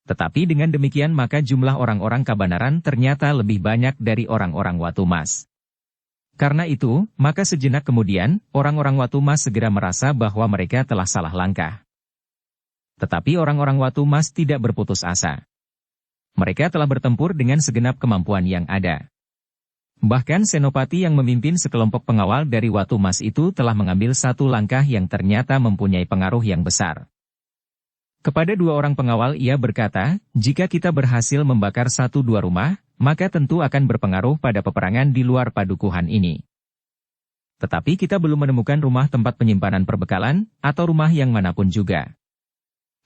Tetapi dengan demikian maka jumlah orang-orang Kabanaran ternyata lebih banyak dari orang-orang Watu Mas. Karena itu, maka sejenak kemudian, orang-orang Watu Mas segera merasa bahwa mereka telah salah langkah. Tetapi orang-orang Watu Mas tidak berputus asa. Mereka telah bertempur dengan segenap kemampuan yang ada. Bahkan Senopati yang memimpin sekelompok pengawal dari Watu Mas itu telah mengambil satu langkah yang ternyata mempunyai pengaruh yang besar. Kepada dua orang pengawal ia berkata, jika kita berhasil membakar 1-2 rumah, maka tentu akan berpengaruh pada peperangan di luar padukuhan ini. Tetapi kita belum menemukan rumah tempat penyimpanan perbekalan, atau rumah yang manapun juga.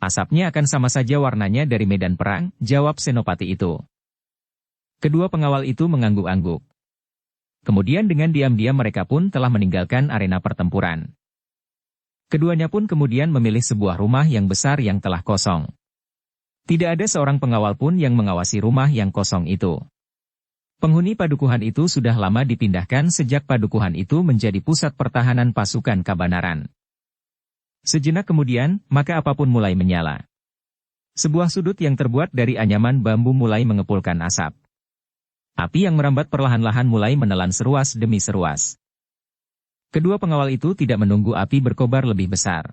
Asapnya akan sama saja warnanya dari medan perang, jawab Senopati itu. Kedua pengawal itu mengangguk-angguk. Kemudian dengan diam-diam mereka pun telah meninggalkan arena pertempuran. Keduanya pun kemudian memilih sebuah rumah yang besar yang telah kosong. Tidak ada seorang pengawal pun yang mengawasi rumah yang kosong itu. Penghuni padukuhan itu sudah lama dipindahkan sejak padukuhan itu menjadi pusat pertahanan pasukan Kabanaran. Sejenak kemudian, maka apapun mulai menyala. Sebuah sudut yang terbuat dari anyaman bambu mulai mengepulkan asap. Api yang merambat perlahan-lahan mulai menelan seruas demi seruas. Kedua pengawal itu tidak menunggu api berkobar lebih besar.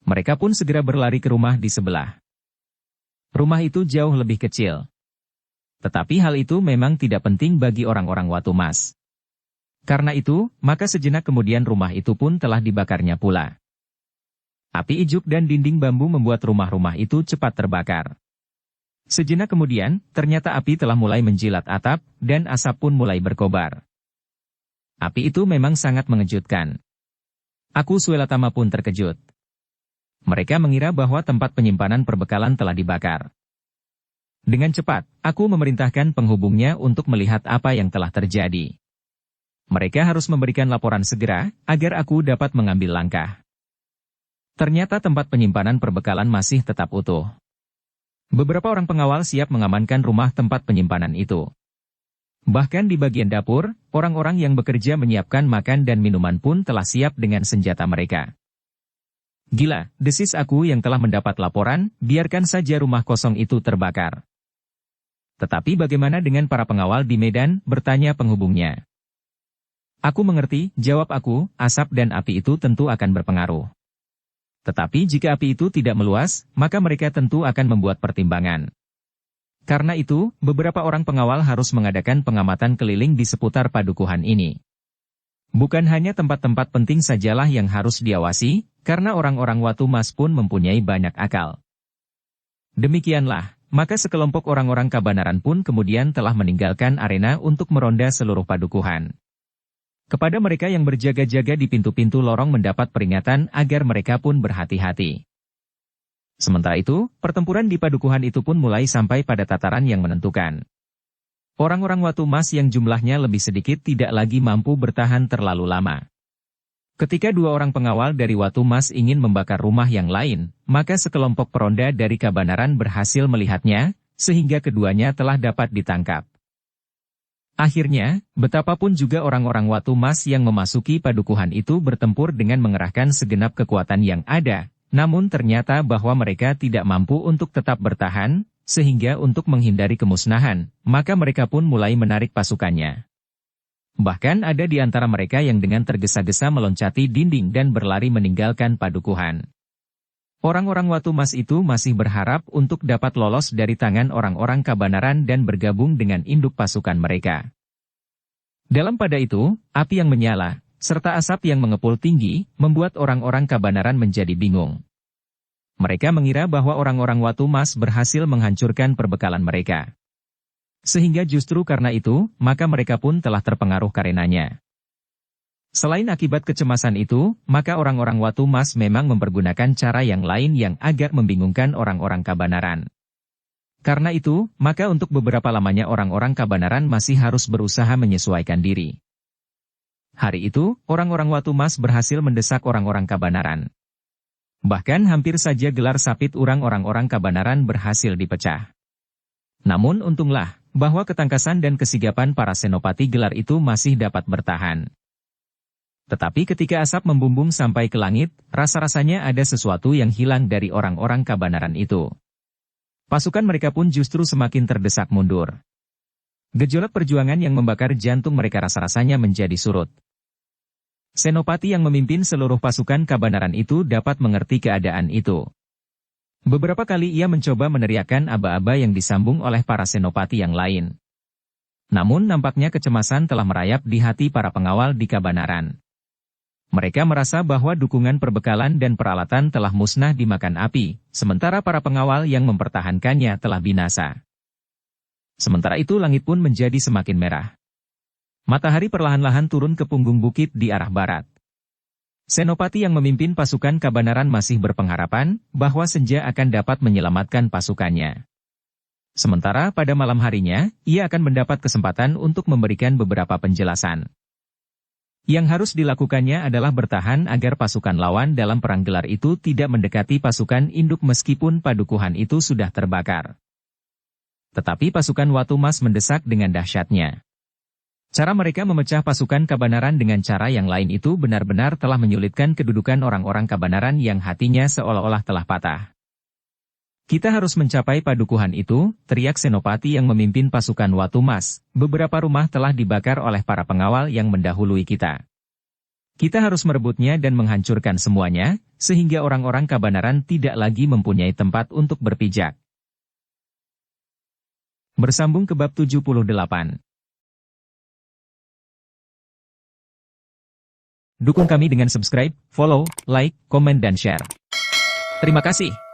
Mereka pun segera berlari ke rumah di sebelah. Rumah itu jauh lebih kecil. Tetapi hal itu memang tidak penting bagi orang-orang Watu Mas. Karena itu, maka sejenak kemudian rumah itu pun telah dibakarnya pula. Api ijuk dan dinding bambu membuat rumah-rumah itu cepat terbakar. Sejenak kemudian, ternyata api telah mulai menjilat atap, dan asap pun mulai berkobar. Api itu memang sangat mengejutkan. Aku Swelatama pun terkejut. Mereka mengira bahwa tempat penyimpanan perbekalan telah dibakar. Dengan cepat, aku memerintahkan penghubungnya untuk melihat apa yang telah terjadi. Mereka harus memberikan laporan segera, agar aku dapat mengambil langkah. Ternyata tempat penyimpanan perbekalan masih tetap utuh. Beberapa orang pengawal siap mengamankan rumah tempat penyimpanan itu. Bahkan di bagian dapur, orang-orang yang bekerja menyiapkan makan dan minuman pun telah siap dengan senjata mereka. Gila, desis aku yang telah mendapat laporan, biarkan saja rumah kosong itu terbakar. Tetapi bagaimana dengan para pengawal di medan, bertanya penghubungnya. Aku mengerti, jawab aku, asap dan api itu tentu akan berpengaruh. Tetapi jika api itu tidak meluas, maka mereka tentu akan membuat pertimbangan. Karena itu, beberapa orang pengawal harus mengadakan pengamatan keliling di seputar padukuhan ini. Bukan hanya tempat-tempat penting sajalah yang harus diawasi, karena orang-orang Watu Mas pun mempunyai banyak akal. Demikianlah, maka sekelompok orang-orang Kabanaran pun kemudian telah meninggalkan arena untuk meronda seluruh padukuhan. Kepada mereka yang berjaga-jaga di pintu-pintu lorong mendapat peringatan agar mereka pun berhati-hati. Sementara itu, pertempuran di padukuhan itu pun mulai sampai pada tataran yang menentukan. Orang-orang Watu Mas yang jumlahnya lebih sedikit tidak lagi mampu bertahan terlalu lama. Ketika dua orang pengawal dari Watu Mas ingin membakar rumah yang lain, maka sekelompok peronda dari Kabanaran berhasil melihatnya, sehingga keduanya telah dapat ditangkap. Akhirnya, betapapun juga orang-orang Watu Mas yang memasuki padukuhan itu bertempur dengan mengerahkan segenap kekuatan yang ada, namun ternyata bahwa mereka tidak mampu untuk tetap bertahan, sehingga untuk menghindari kemusnahan, maka mereka pun mulai menarik pasukannya. Bahkan ada di antara mereka yang dengan tergesa-gesa meloncati dinding dan berlari meninggalkan padukuhan. Orang-orang Watu Mas itu masih berharap untuk dapat lolos dari tangan orang-orang Kabanaran dan bergabung dengan induk pasukan mereka. Dalam pada itu, api yang menyala, serta asap yang mengepul tinggi, membuat orang-orang Kabanaran menjadi bingung. Mereka mengira bahwa orang-orang Watu Mas berhasil menghancurkan perbekalan mereka. Sehingga justru karena itu, maka mereka pun telah terpengaruh karenanya. Selain akibat kecemasan itu, maka orang-orang Watu Mas memang mempergunakan cara yang lain yang agak membingungkan orang-orang Kabanaran. Karena itu, maka untuk beberapa lamanya orang-orang Kabanaran masih harus berusaha menyesuaikan diri. Hari itu, orang-orang Watu Mas berhasil mendesak orang-orang Kabanaran. Bahkan hampir saja gelar sapit urang orang-orang Kabanaran berhasil dipecah. Namun untunglah, bahwa ketangkasan dan kesigapan para senopati gelar itu masih dapat bertahan. Tetapi ketika asap membumbung sampai ke langit, rasa-rasanya ada sesuatu yang hilang dari orang-orang Kabanaran itu. Pasukan mereka pun justru semakin terdesak mundur. Gejolak perjuangan yang membakar jantung mereka rasa-rasanya menjadi surut. Senopati yang memimpin seluruh pasukan Kabanaran itu dapat mengerti keadaan itu. Beberapa kali ia mencoba meneriakkan aba-aba yang disambung oleh para senopati yang lain. Namun nampaknya kecemasan telah merayap di hati para pengawal di Kabanaran. Mereka merasa bahwa dukungan perbekalan dan peralatan telah musnah dimakan api, sementara para pengawal yang mempertahankannya telah binasa. Sementara itu langit pun menjadi semakin merah. Matahari perlahan-lahan turun ke punggung bukit di arah barat. Senopati yang memimpin pasukan Kabanaran masih berpengharapan bahwa senja akan dapat menyelamatkan pasukannya. Sementara pada malam harinya, ia akan mendapat kesempatan untuk memberikan beberapa penjelasan. Yang harus dilakukannya adalah bertahan agar pasukan lawan dalam perang gelar itu tidak mendekati pasukan induk meskipun padukuhan itu sudah terbakar. Tetapi pasukan Watu Mas mendesak dengan dahsyatnya. Cara mereka memecah pasukan Kabanaran dengan cara yang lain itu benar-benar telah menyulitkan kedudukan orang-orang Kabanaran yang hatinya seolah-olah telah patah. Kita harus mencapai padukuhan itu, teriak senopati yang memimpin pasukan Watu Mas. Beberapa rumah telah dibakar oleh para pengawal yang mendahului kita. Kita harus merebutnya dan menghancurkan semuanya, sehingga orang-orang Kabanaran tidak lagi mempunyai tempat untuk berpijak. Bersambung ke bab 78. Dukung kami dengan subscribe, follow, like, komen dan share. Terima kasih.